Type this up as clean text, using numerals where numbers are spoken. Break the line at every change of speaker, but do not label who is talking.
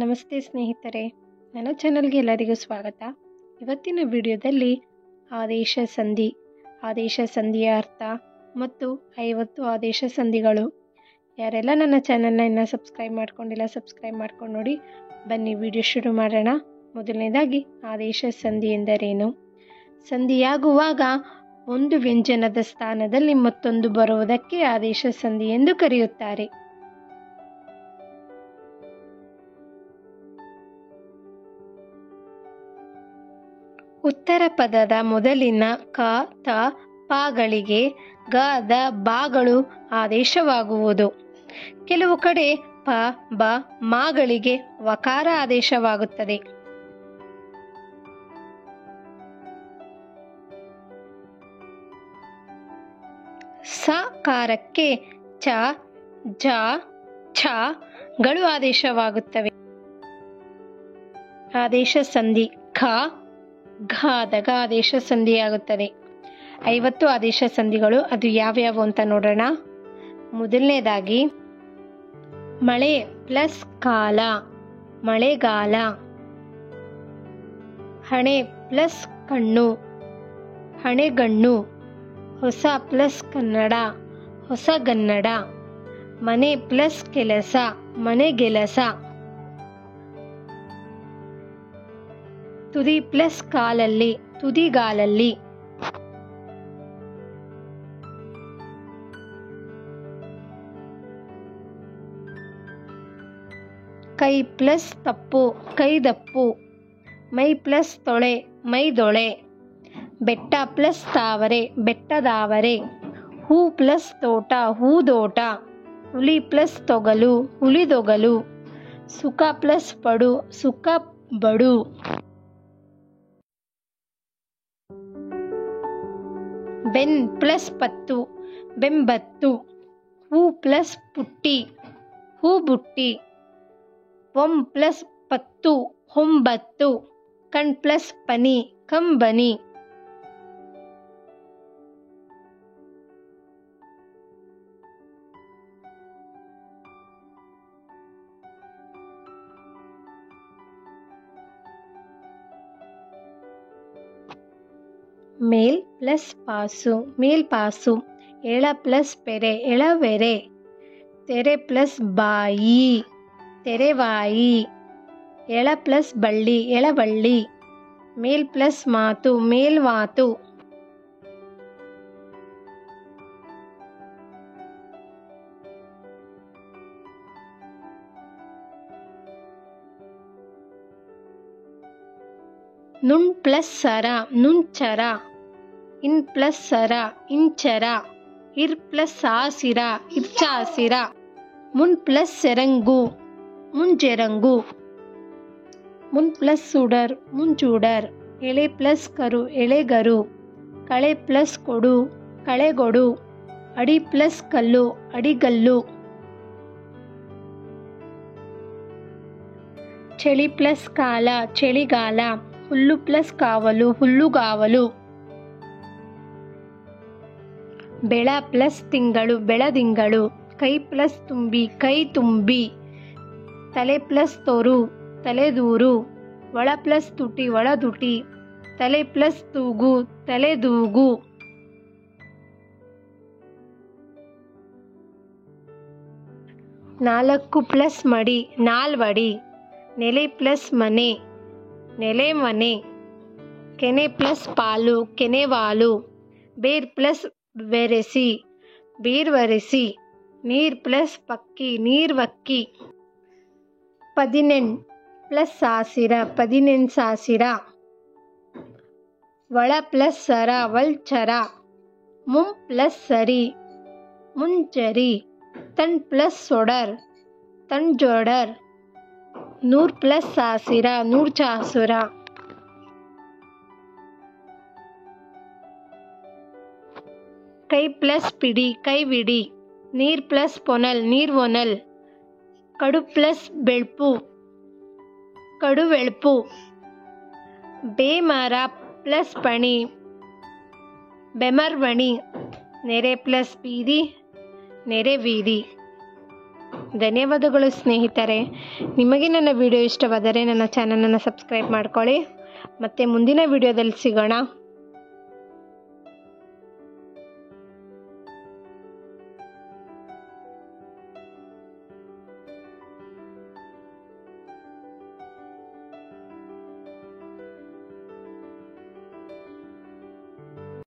ನಮಸ್ತೆ ಸ್ನೇಹಿತರೆ, ನನ್ನ ಚಾನಲ್ಗೆ ಎಲ್ಲರಿಗೂ ಸ್ವಾಗತ. ಇವತ್ತಿನ ವಿಡಿಯೋದಲ್ಲಿ ಆದೇಶ ಸಂಧಿಯ ಅರ್ಥ ಮತ್ತು 50 ಆದೇಶ ಸಂಧಿಗಳು. ಯಾರೆಲ್ಲ ನನ್ನ ಚಾನಲ್ನ ಇನ್ನೂ ಸಬ್ಸ್ಕ್ರೈಬ್ ಮಾಡ್ಕೊಂಡಿಲ್ಲ, ಸಬ್ಸ್ಕ್ರೈಬ್ ಮಾಡ್ಕೊಂಡು ನೋಡಿ. ಬನ್ನಿ ವಿಡಿಯೋ ಶುರು ಮಾಡೋಣ. ಮೊದಲನೇದಾಗಿ ಆದೇಶ ಸಂಧಿ ಎಂದರೇನು? ಸಂಧಿಯಾಗುವಾಗ ಒಂದು ವ್ಯಂಜನದ ಸ್ಥಾನದಲ್ಲಿ ಮತ್ತೊಂದು ಬರುವುದಕ್ಕೆ ಆದೇಶ ಸಂಧಿ ಎಂದು ಕರೆಯುತ್ತಾರೆ. ಉತ್ತರ ಪದದ ಮೊದಲಿನ ಕ, ತ, ಪಗಳಿಗೆ ಗ, ದ, ಬಾಗಳು ಆದೇಶವಾಗುವುದು. ಕೆಲವು ಕಡೆ ಪ, ಬ, ಮಾಗಳಿಗೆ ವಕಾರ ಆದೇಶವಾಗುತ್ತದೆ. ಸಕಾರಕ್ಕೆ ಚ, ಜ, ಛ ಗಳು ಆದೇಶವಾಗುತ್ತವೆ. ಆದೇಶ ಸಂಧಿ ಖ, ಘಾದಾಗ ಆದೇಶ ಸಂಧಿಯಾಗುತ್ತದೆ. 50 ಆದೇಶ ಸಂಧಿಗಳು ಅದು ಯಾವ್ಯಾವು ಅಂತ ನೋಡೋಣ. ಮೊದಲನೇದಾಗಿ ಮಳೆ ಪ್ಲಸ್ ಕಾಲ, ಮಳೆಗಾಲ. ಹಣೆ ಪ್ಲಸ್ ಕಣ್ಣು, ಹಣೆಗಣ್ಣು. ಹೊಸ ಪ್ಲಸ್ ಕನ್ನಡ, ಹೊಸಗನ್ನಡ. ಮನೆ ಪ್ಲಸ್ ಕೆಲಸ, ಮನೆಗೆಲಸ. ತುದಿ ಪ್ಲಸ್ ಕಾಲಲ್ಲಿ, ತುದಿಗಾಲಲ್ಲಿ. ಕೈ ಪ್ಲಸ್ ತಪ್ಪು, ಕೈದಪ್ಪು. ಮೈ ಪ್ಲಸ್ ತೊಳೆ, ಮೈದೊಳೆ. ಬೆಟ್ಟ ಪ್ಲಸ್ ತಾವರೆ, ಬೆಟ್ಟದಾವರೆ. ಹೂ ಪ್ಲಸ್ ತೋಟ, ಹೂದೋಟ. ಹುಲಿ ಪ್ಲಸ್ ತೊಗಲು, ಹುಲಿದೊಗಲು. ಸುಖ ಪ್ಲಸ್ ಪಡು, ಸುಖ ಬಡು. ಬೆನ್ ಪ್ಲಸ್ ಪತ್ತು, ಬೆಂಬತ್ತು. ಹೂ ಪ್ಲಸ್ ಪುಟ್ಟಿ, ಹೂಬುಟ್ಟಿ. ಒಂ ಪ್ಲಸ್ ಪತ್ತು, ಹೊಂಬತ್ತು. ಕಣ್ ಪ್ಲಸ್ ಪನಿ, ಕಂಬನಿ. ಮೇಲ್ ಪ್ಲಸ್ ಪಾಸು, ಮೇಲ್ಪಾಸು. ಎಳ ಪ್ಲಸ್ ಪೆರೆ, ಎಳವೆರೆ. ತೆರೆ ಪ್ಲಸ್ ಬಾಯಿ, ತೆರೆವಾಯಿ. ಎಳ ಪ್ಲಸ್ ಬಳ್ಳಿ, ಎಳಬಳ್ಳಿ. ಮೇಲ್ ಪ್ಲಸ್ ಮಾತು, ಮೇಲ್ಮಾತು. ನುಣ್ ಪ್ಲಸ್ ಸರ, ನುಂಚರ. ಇನ್ ಪ್ಲಸ್ ಸರ, ಇಂಚರ. ಇರ್ ಪ್ಲಸ್ ಆಸಿರ, ಇರ್ಚಾಸಿರ. ಮುನ್ ಪ್ಲಸ್ ಸೆರಂಗು, ಮುಂಜೆರಂಗು. ಮುನ್ ಪ್ಲಸ್ ಸುಡರ್, ಮುಂಚೂಡರ್. ಎಳೆ ಪ್ಲಸ್ ಕರು, ಎಳೆಗರು. ಕಳೆ ಪ್ಲಸ್ ಕೊಡು, ಕಳೆಗೊಡು. ಅಡಿ ಪ್ಲಸ್ ಕಲ್ಲು, ಅಡಿಗಲ್ಲು. ಚಳಿ ಪ್ಲಸ್ ಕಾಲ, ಚಳಿಗಾಲ. ಹುಲ್ಲು ಪ್ಲಸ್ ಕಾವಲು, ಹುಲ್ಲುಗಾವಲು. ಬೆಳ ಪ್ಲಸ್ ತಿಂಗಳು, ಬೆಳದಿಂಗಳು. ಕೈ ಪ್ಲಸ್ ತುಂಬಿ, ಕೈ ತುಂಬಿ. ತಲೆ ಪ್ಲಸ್ ತೊರು, ತಲೆದೂರು. ಒಳ ಪ್ಲಸ್ ತುಟಿ, ಒಳದುಟಿ. ತಲೆ ಪ್ಲಸ್ ತೂಗು, ತಲೆದೂಗು. ನಾಲ್ಕು ಪ್ಲಸ್ ಮಡಿ, ನಾಲ್ವಡಿ. ನೆಲೆ ಪ್ಲಸ್ ಮನೆ, ನೆಲೆ ಮನೆ. ಕೆನೆ ಪ್ಲಸ್ ಪಾಲು, ಕೆನೆವಾಲು. ಬೇರ್ ಪ್ಲಸ್ ಬೆರೆಸಿ, ಬೀರ್ವರೆಸಿ. ನೀರ್ ಪ್ಲಸ್ ಪಕ್ಕಿ, ನೀರ್ವಕ್ಕಿ. ಪದಿನೆಣ್ ಪ್ಲಸ್ ಸಾಸಿರ, ಪದಿನೆಣ್ ಸಾಸಿರ. ಒಳ ಪ್ಲಸ್ ಸರ, ವಲ್ಚರ. ಮುಂ ಪ್ಲಸ್ ಸರಿ, ಮುಂಚರಿ. ತಣ್ ಪ್ಲಸ್ ಸೊಡರ್, ತಣ್ಜೊಡರ್. ನೂರ್ ಪ್ಲಸ್ ಸಾಸಿರ, ನೂರ್ಚಾಸುರ. ಕೈ ಪ್ಲಸ್ ಪಿಡಿ, ಕೈವಿಡಿ. ನೀರ್ ಪ್ಲಸ್ ಪೊನಲ್, ನೀರ್ವೊನಲ್. ಕಡು ಪ್ಲಸ್ ಬೆಳ್ಪು, ಕಡುವೆಳ್ಪು. ಬೇಮರ ಪ್ಲಸ್ ಪಣಿ, ಬೆಮರ್ವಣಿ. ನೆರೆ ಪ್ಲಸ್ ಬೀದಿ, ನೆರೆವೀದಿ. ಧನ್ಯವಾದಗಳು ಸ್ನೇಹಿತರೆ. ನಿಮಗೆ ನನ್ನ ವಿಡಿಯೋ ಇಷ್ಟವಾದರೆ ನನ್ನ ಚಾನಲನ್ನು ಸಬ್ಸ್ಕ್ರೈಬ್ ಮಾಡ್ಕೊಳ್ಳಿ. ಮತ್ತೆ ಮುಂದಿನ ವಿಡಿಯೋದಲ್ಲಿ ಸಿಗೋಣ.